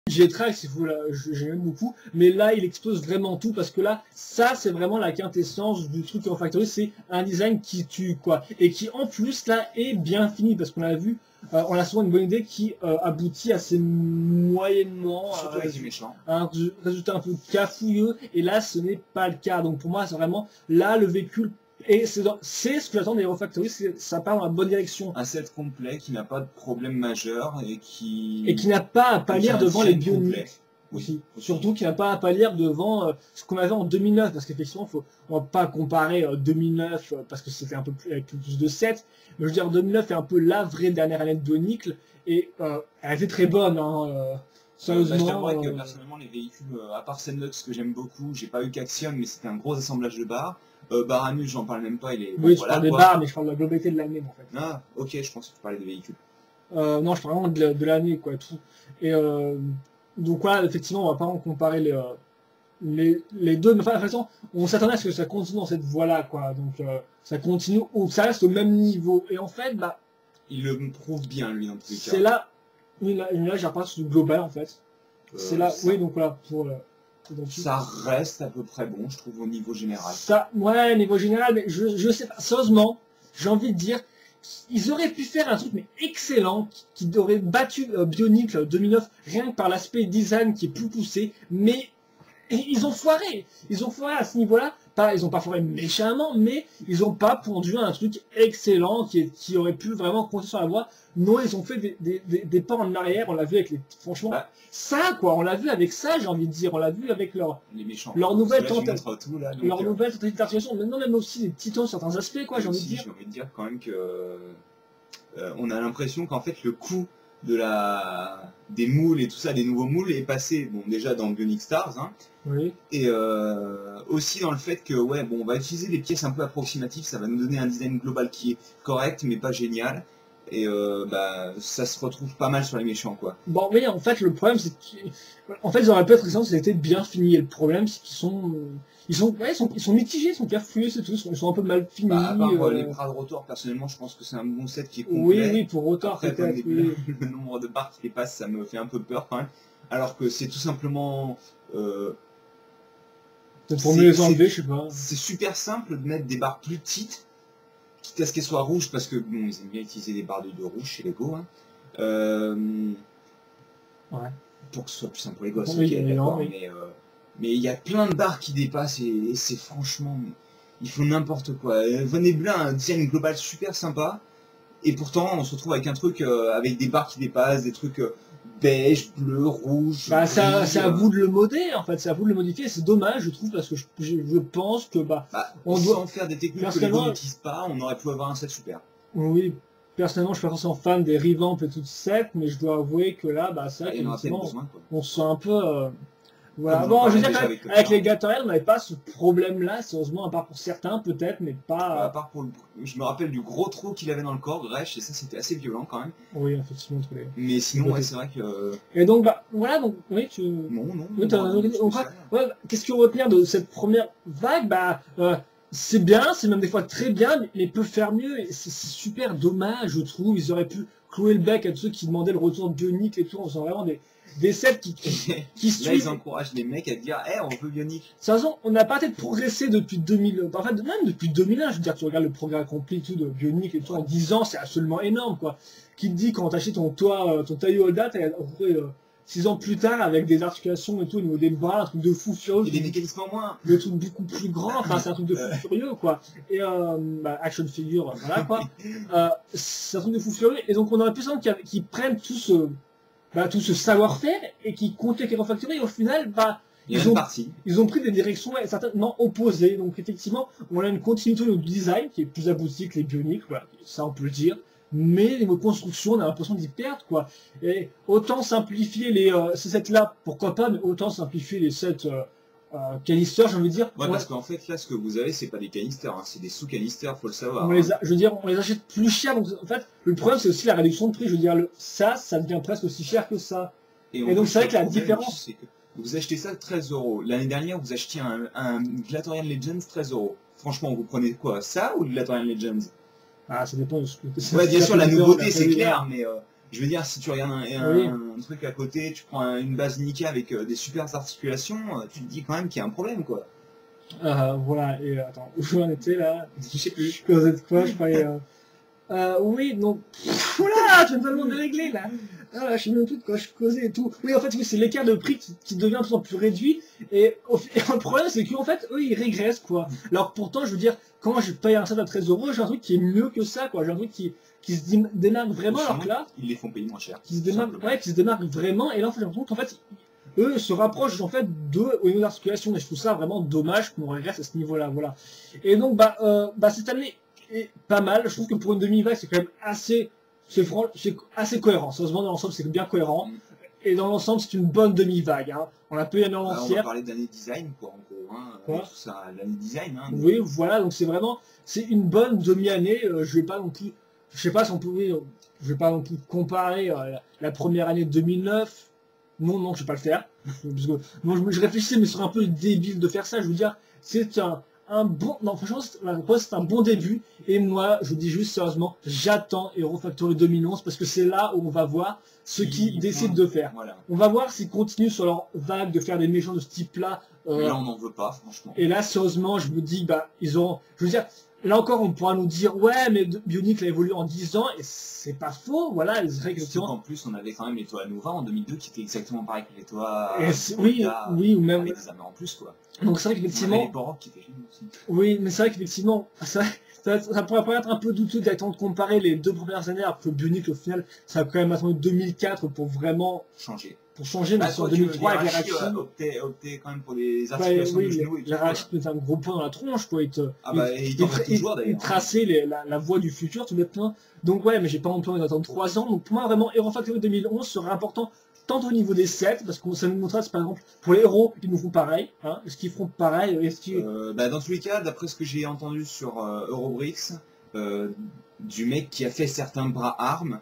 G-Trax, j'aime beaucoup, mais là il explose vraiment tout parce que là, ça c'est vraiment la quintessence du truc Hero Factory, c'est un design qui tue quoi, et qui en plus là est bien fini parce qu'on a vu, on a souvent une bonne idée qui aboutit assez moyennement à un résultat un peu cafouilleux, et là ce n'est pas le cas. Donc pour moi c'est vraiment là le véhicule. Et c'est ce que j'attends des Hero Factory, ça part dans la bonne direction. Un set complet qui n'a pas de problème majeur et qui n'a pas à pâlir devant les bioniques. Aussi. Surtout qui n'a pas à pâlir devant ce qu'on avait en 2009, parce qu'effectivement, on va pas comparer 2009 parce que c'était un peu plus, avec plus de 7, mais je veux dire 2009 est un peu la vraie dernière année de Bionicle, et elle était très bonne. Sérieusement, je t'avouerais que personnellement les véhicules, à part Sendux que j'aime beaucoup, j'ai pas eu qu'Axiom, mais c'était un gros assemblage de barres. Baramus, j'en parle même pas, il est... Oui, je parle des barres, mais je parle de la globalité de l'année en fait. Ah, ok, je pense que tu parlais des véhicules. Non, je parle vraiment de l'année, quoi, tout. Et donc voilà, effectivement, on va pas en comparer les deux, mais enfin, de toute façon, on s'attendait à ce que ça continue dans cette voie-là, quoi. Donc ça continue, ou ça reste au même niveau. Et en fait, bah... Il le prouve bien, lui, dans tous les cas. C'est là, j'ai reparti sur du global, en fait. C'est là, oui, donc voilà, pour... ça reste à peu près bon, je trouve, au niveau général. Ouais, niveau général, mais je sais pas, sérieusement, j'ai envie de dire, ils auraient pu faire un truc mais excellent, qui aurait battu Bionicle 2009, rien que par l'aspect design qui est plus poussé, mais ils ont foiré à ce niveau-là. Ils n'ont pas foiré méchamment, mais ils n'ont pas pondu un truc excellent qui aurait pu vraiment continuer sur la voie. Non, ils ont fait des pas en arrière, on l'a vu avec les... Franchement, ça quoi, on l'a vu avec ça, j'ai envie de dire, on l'a vu avec leur nouvelle tentative d'articulation, mais non, même aussi les titans sur certains aspects, quoi, j'ai envie de dire. J'ai envie de dire quand même que on a l'impression qu'en fait le coût de des moules et tout ça, des nouveaux moules est passé, bon déjà dans Bionic Stars, hein, oui. Et aussi dans le fait que ouais bon on va utiliser des pièces un peu approximatives, ça va nous donner un design global qui est correct mais pas génial, et ça se retrouve pas mal sur les méchants quoi. Bon oui, en fait le problème c'est qu'en fait ils auraient pu être excellents si c'était bien fini, et le problème c'est qu'ils sont mitigés, ils sont cafouillés, c'est tout, ils sont un peu mal finis. À part les bras de rotor, personnellement je pense que c'est un bon set qui est complet. Oui, pour rotor peut-être. Le nombre de barres qui dépassent, ça me fait un peu peur quand même, alors que c'est tout simplement pour mieux les enlever, je sais pas. C'est super simple de mettre des barres plus petites, quitte à ce qu'elles soient rouges, parce que bon, ils aiment bien utiliser des barres de rouge chez Lego, hein. Ouais. Pour que ce soit plus simple pour les gosses, oui, okay, d'accord, mais il y a plein de barres qui dépassent, et c'est franchement, ils font n'importe quoi. Venez un design global super sympa, et pourtant on se retrouve avec un truc avec des barres qui dépassent, des trucs beige, bleu, rouge. Bah c'est à vous de le modder en fait, c'est à vous de le modifier. C'est dommage je trouve parce que je pense que on doit en faire des techniques que les gens n'utilisent pas, on aurait pu avoir un set super. Oui, personnellement je suis pas forcément fan des revamps et tout set, mais je dois avouer que là c'est vrai qu'effectivement on se sent un peu voilà. Bon, je veux dire avec les Gatoriel, on n'avait pas ce problème-là, sérieusement, à part pour certains, peut-être, mais pas... À part pour je me rappelle du gros trou qu'il avait dans le corps, Gresh, et ça, c'était assez violent, quand même. Oui, effectivement. Mais sinon, ouais, c'est vrai que... Et donc, voilà, donc, oui, tu... Non. Oui, qu'est-ce qu'il faut retenir de cette première vague? C'est bien, c'est même des fois très bien, mais peut faire mieux, et c'est super dommage, je trouve. Ils auraient pu clouer le bec à tous ceux qui demandaient le retour de Bionicle et tout, on sent vraiment des sets qui là, ils encouragent les mecs à dire on veut Bionicle. De toute façon, on n'a pas peut-être progressé depuis 2000, en fait, même depuis 2001, je veux dire, tu regardes le progrès accompli tout de Bionicle et tout, en 10 ans, c'est absolument énorme, quoi. Qui te dit, quand t'as acheté ton Taiyo Holda, t'as 6 ans plus tard, avec des articulations et tout, au niveau des bras, un truc de fou furieux. Et des mécanismes en moins. Le truc beaucoup plus grand, enfin, c'est un truc de fou furieux, quoi. Et, action figure, voilà, quoi. C'est un truc de fou furieux, et donc on aurait pu sentir qu'ils prennent tout ce savoir-faire et qui comptait avec les Hero Factory, et au final, ils ont pris des directions certainement opposées. Donc effectivement, on a une continuité de design qui est plus aboutie que les Bionic, voilà, ça on peut le dire. Mais niveau construction, on a l'impression d'y perdre, quoi. Et autant simplifier ces sets-là, pourquoi pas, mais autant simplifier les sets canisters, j'ai envie de dire. Ouais, parce qu'en fait, là, ce que vous avez, c'est pas des canisters, hein, c'est des sous-canisters, faut le savoir. Je veux dire, on les achète plus cher. Donc, en fait, le problème, c'est aussi la réduction de prix. Je veux dire, ça devient presque aussi cher que ça. Et donc, c'est vrai que la différence... C'est que vous achetez ça 13 €. L'année dernière, vous achetiez un Glatorian Legends 13 €. Franchement, vous prenez quoi, ça ou le Glatorian Legends? Ça dépend de ce que... Ouais, bien sûr, la nouveauté, c'est clair, mais Je veux dire, si tu regardes Oui. un truc à côté, tu prends une base Nika avec des super articulations, tu te dis quand même qu'il y a un problème, quoi. Voilà, et attends, où j'en étais là? Je sais plus. Je causais de quoi? Je croyais. Oui, donc. Oula, tu viens de me dérégler là! Ah, là, je sais même plus de quoi je causais et tout. Oui, en fait, oui, c'est l'écart de prix qui devient de plus en plus réduit. Et, et le problème, c'est qu'en fait, eux, ils régressent, quoi. Alors pourtant, je veux dire, quand je paye un set à 13 euros, j'ai un truc qui est mieux que ça, quoi. J'ai un truc qui se démarque vraiment, alors que là, Ils les font payer moins cher. qui se démarque, ouais, qui se démarque vraiment. Et là, en fait, j'ai l'impression qu'en fait, eux se rapprochent en fait d'eux au niveau de l'articulation. Et je trouve ça vraiment dommage qu'on régresse à ce niveau-là, voilà. Et donc, cette année est pas mal. Je trouve que pour une demi-vague, c'est quand même assez, c'est assez cohérent. Sérieusement, dans l'ensemble, c'est bien cohérent. Et dans l'ensemble, c'est une bonne demi-vague. Hein. On a peu y aller en On va entière. parler d'année design, quoi, en gros. Hein, Quoi tout ça, l'année design. Hein, Oui, voilà. Donc c'est vraiment, c'est une bonne demi-année. Je vais pas non plus, je sais pas si on pouvait, je vais pas non plus comparer la première année de 2009. Non, je vais pas le faire. Parce que, moi, je réfléchissais, mais ce serait un peu débile de faire ça. Je veux dire, c'est un bon. Non, franchement, c'est un bon début. Et moi, je dis juste sérieusement, j'attends Hero Factory 2011 parce que c'est là où on va voir ce qu'ils décident de faire. Voilà. On va voir s'ils continuent sur leur vague de faire des méchants de ce type-là. Là, on n'en veut pas, franchement. Et là, sérieusement, je me dis, ils ont. Je veux dire, là encore, on pourra nous dire, ouais, mais Bionic l'a évolué en 10 ans, et c'est pas faux, voilà, les règles. Surtout qu'en plus, on avait quand même les Toa Nova en 2002 qui étaient exactement pareil que les Toa. Oui, ou même. Avec des amers en plus, quoi. Donc c'est vrai qu'effectivement. Les Borok qui étaient géniaux aussi. Oui, mais c'est vrai qu'effectivement, ça pourrait paraître un peu douteux d'attendre de comparer les deux premières années, alors que Bionic, au final, ça a quand même attendu 2004 pour vraiment changer. Pour changer, mais en 2003 avec l'Arachi optait quand même pour des articulations de genoux et tout. L'Arachi mettait un gros point dans la tronche, quoi. Il traçait la voie du futur, tout bêtement. Donc ouais, mais j'ai pas envie d'attendre 3 ans. Donc pour moi, vraiment, Hero Factory 2011 serait important tant au niveau des sets, parce que ça nous montrera, par exemple, pour les héros, ils nous font pareil. Hein. Est-ce qu'ils feront pareil? Dans tous les cas, d'après ce que j'ai entendu sur Eurobricks, du mec qui a fait certains bras armes,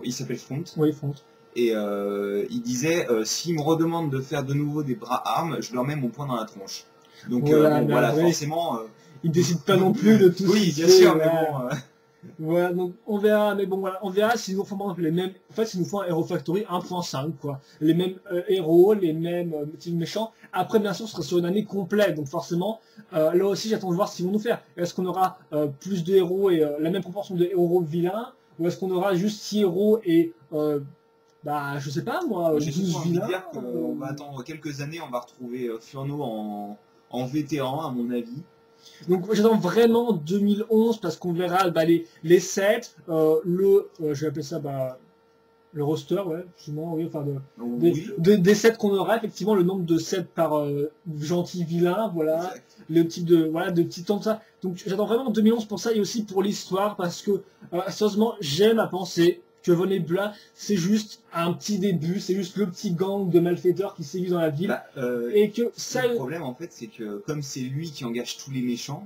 il s'appelle Front. Oui, Front. Et il disait, s'ils me redemandent de faire de nouveau des bras armes, je leur mets mon poing dans la tronche. Donc voilà, forcément... Ils décident pas non plus de tout. Oui, bien sûr, mais bon... Voilà, donc on verra, mais bon voilà, on verra s'ils nous font les mêmes. En fait, s'ils nous font un Hero Factory 1.5, quoi. Les mêmes héros, les mêmes méchants. Après, bien sûr, ce sera sur une année complète, donc forcément, là aussi, j'attends de voir ce qu'ils vont nous faire. Est-ce qu'on aura plus de héros et la même proportion de héros vilains, ou est-ce qu'on aura juste 6 héros et je sais pas moi, 12 vilains. On va attendre quelques années, on va retrouver Furno en vétéran, à mon avis. Donc j'attends vraiment 2011 parce qu'on verra les sets, je vais appeler ça le roster, ouais, justement, oui, enfin des sets qu'on aura, effectivement, le nombre de sets par gentil vilain, voilà, exact. Le type de petits temps de ça. Donc j'attends vraiment 2011 pour ça et aussi pour l'histoire parce que sérieusement j'aime à penser que Von et Blas, c'est juste un petit début, c'est juste le petit gang de malfaiteurs qui sévit dans la ville. Et que ça... Le problème, en fait, c'est que comme c'est lui qui engage tous les méchants,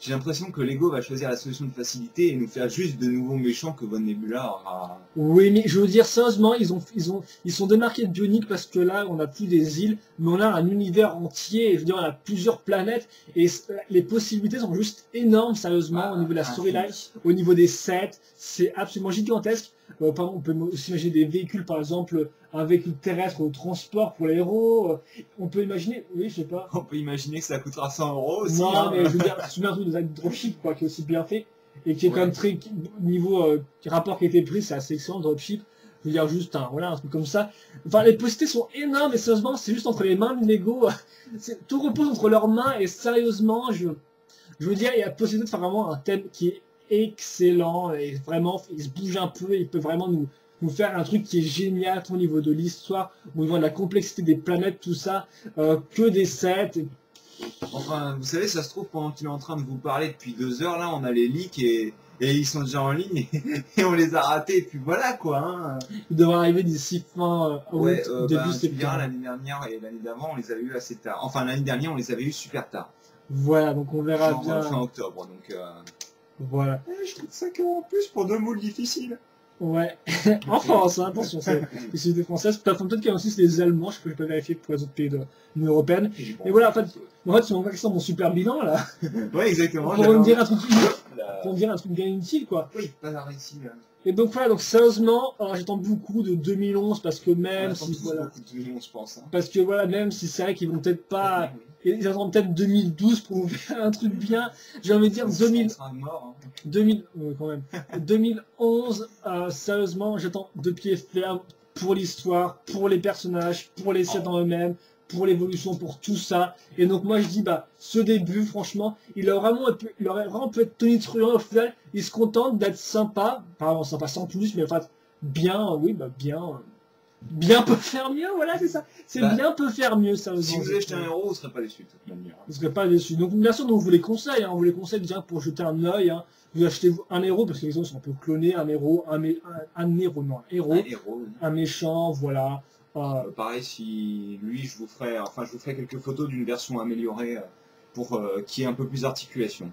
j'ai l'impression que Lego va choisir la solution de facilité et nous faire juste de nouveaux méchants que Von Nebula aura... Oui, mais je veux dire, sérieusement, ils sont démarqués de Bionic parce que là, on n'a plus des îles, mais on a un univers entier, et je veux dire, on a plusieurs planètes, et les possibilités sont juste énormes, sérieusement, au niveau de la storyline, au niveau des sets, c'est absolument gigantesque. Par exemple, on peut aussi imaginer des véhicules, par exemple, un véhicule terrestre de transport pour les héros. On peut imaginer, oui, je sais pas. On peut imaginer que ça coûtera 100 € aussi. Non, mais je veux dire, c'est un truc de dropship, quoi, qui est aussi bien fait, et qui est quand même très, niveau rapport qui a été pris, c'est assez excellent, dropship. Je veux dire, juste un truc comme ça. Enfin, les possibilités sont énormes, et sérieusement, c'est juste entre les mains de Lego. Tout repose entre leurs mains, et sérieusement, je veux dire, il y a possibilité de faire vraiment un thème qui est excellent, et vraiment, il se bouge un peu, il peut vraiment nous faire un truc qui est génial au niveau de l'histoire, au niveau de la complexité des planètes, tout ça, que des sets. Enfin, vous savez, ça se trouve, pendant qu'il est en train de vous parler depuis 2 heures, là, on a les leaks et ils sont déjà en ligne et on les a ratés, et puis voilà, quoi. Hein. Ils devraient arriver d'ici fin août, début septembre. L'année dernière et l'année d'avant, on les avait eu assez tard. Enfin, l'année dernière, on les avait eu super tard. Voilà, donc on verra bien. Fin octobre, donc... Voilà. Je trouve 5 € en plus pour 2 moules difficiles. Ouais, en France, hein, attention, c'est les sociétés françaises. Peut-être qu'il y a aussi les Allemands, je peux pas vérifier pour les autres pays de l'Union Européenne. Et voilà, en fait, c'est mon super bilan, là. Ouais, exactement. Pour me dire un truc, pour me dire un truc bien utile, quoi. Oui, pas d'arrêt ici, là. Et donc voilà, donc sérieusement, alors j'attends beaucoup de 2011 parce que même si voilà, beaucoup de 2011, je pense. Hein. parce que voilà, même si c'est vrai qu'ils vont peut-être pas, ils attendent peut-être 2012 pour nous faire un truc bien. J'ai envie de dire 2000, mort, hein. 2000, quand même, 2011. Sérieusement, j'attends de pied ferme pour l'histoire, pour les personnages, pour les sets en eux-mêmes, pour l'évolution, pour tout ça. Et donc moi je dis bah ce début franchement, il aurait vraiment pu être tonitruant au final. Il se contente d'être sympa, pas sympa sans plus, mais en fait bien, oui bah bien peut faire mieux, voilà c'est ça. C'est bien peut faire mieux sérieusement. Si vous achetez un euro, vous serez pas déçu de toute manière. Vous serez pas déçu. Donc bien sûr, on vous les conseille, hein, on vous les conseille déjà pour jeter un œil. Hein. Vous achetez un héros parce que les autres sont un peu clonés, un héros, un méchant, voilà. Pareil, si lui, je vous ferai quelques photos d'une version améliorée pour qui ait un peu plus d'articulation.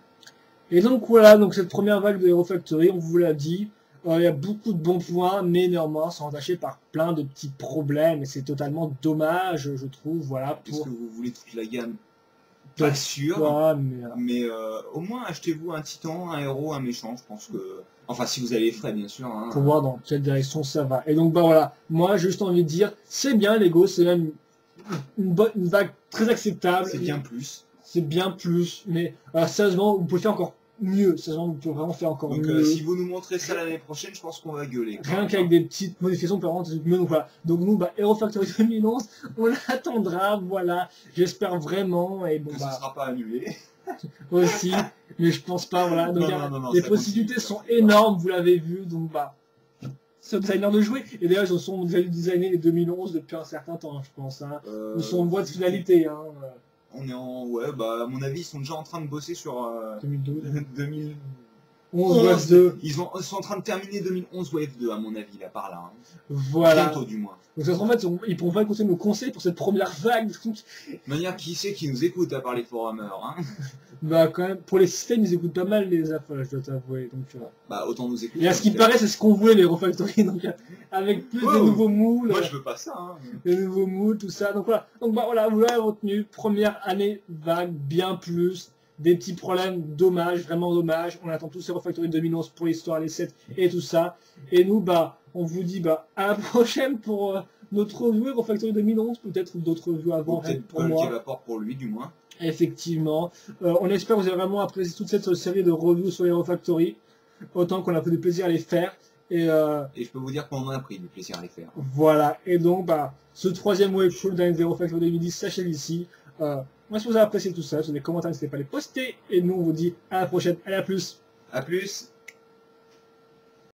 Et donc voilà, donc cette première vague de Hero Factory, on vous l'a dit, il y a beaucoup de bons points, mais néanmoins, sont entachés par plein de petits problèmes, et c'est totalement dommage, je trouve, voilà. Est-ce que vous voulez toute la gamme? Pas sûr, mais au moins achetez-vous un titan, un héros, un méchant, je pense que... Enfin, si vous avez les frais, bien sûr. Hein, pour voir dans quelle direction ça va. Et donc, bah voilà, moi, j'ai juste envie de dire, c'est bien Lego, c'est même une vague très acceptable. C'est bien plus. C'est bien plus, mais sérieusement, vous pouvez faire encore mieux. Sérieusement, vous pouvez vraiment faire encore mieux. Donc, si vous nous montrez ça l'année prochaine, je pense qu'on va gueuler. Rien qu'avec des petites modifications, on peut vraiment mieux. Donc voilà. Donc nous, bah, Hero Factory 2011, on l'attendra, voilà. J'espère vraiment. Et bon, ça ne sera pas annulé. Aussi, mais je pense pas, voilà. Donc, non, les possibilités sont énormes, vous l'avez vu, donc bah, c'est au designer de jouer. Et d'ailleurs, ils sont déjà designés les 2011 depuis un certain temps, je pense. Hein. Ils sont en voie de finalité. Hein. On est en... Ouais, bah, à mon avis, ils sont déjà en train de bosser sur... 2011 Wave 2. Ils sont en train de terminer 2011 Wave 2, à mon avis, là, par là. Hein. Voilà. Bientôt, du moins. Donc, en fait, ils pourront pas écouter nos conseils pour cette première vague. De manière, qui c'est qui nous écoute, à part les forumers, hein? Bah, quand même, pour les systèmes, ils écoutent pas mal les affaires, je dois t'avouer. Donc, bah, autant nous écouter. Et à ce qui paraît, c'est ce qu'on voulait, les Refactory. Donc, avec plus de nouveaux moules. Moi, je veux pas ça, hein. De nouveaux moules, tout ça. Donc, voilà. Donc, bah, voilà, vous l'avez retenu. Première année vague, bien plus. Des petits problèmes, dommage, vraiment dommage. On attend tous ces Refactory 2011 pour l'histoire, les sets et tout ça. Et nous, bah, on vous dit, bah, à la prochaine pour notre review Refactory 2011, peut-être d'autres revues avant, peut-être pour moi. Pour lui, du moins. Effectivement. On espère que vous avez vraiment apprécié toute cette série de reviews sur les Refactory. Autant qu'on a pris du plaisir à les faire. Et je peux vous dire qu'on en a pris du plaisir à les faire. Voilà. Et donc, bah, ce troisième web show d'un des Refactory 2010 s'achève ici. Moi, si vous avez apprécié tout ça, sur les commentaires, n'hésitez pas à les poster. Et nous, on vous dit à la prochaine. Allez, à plus. À plus.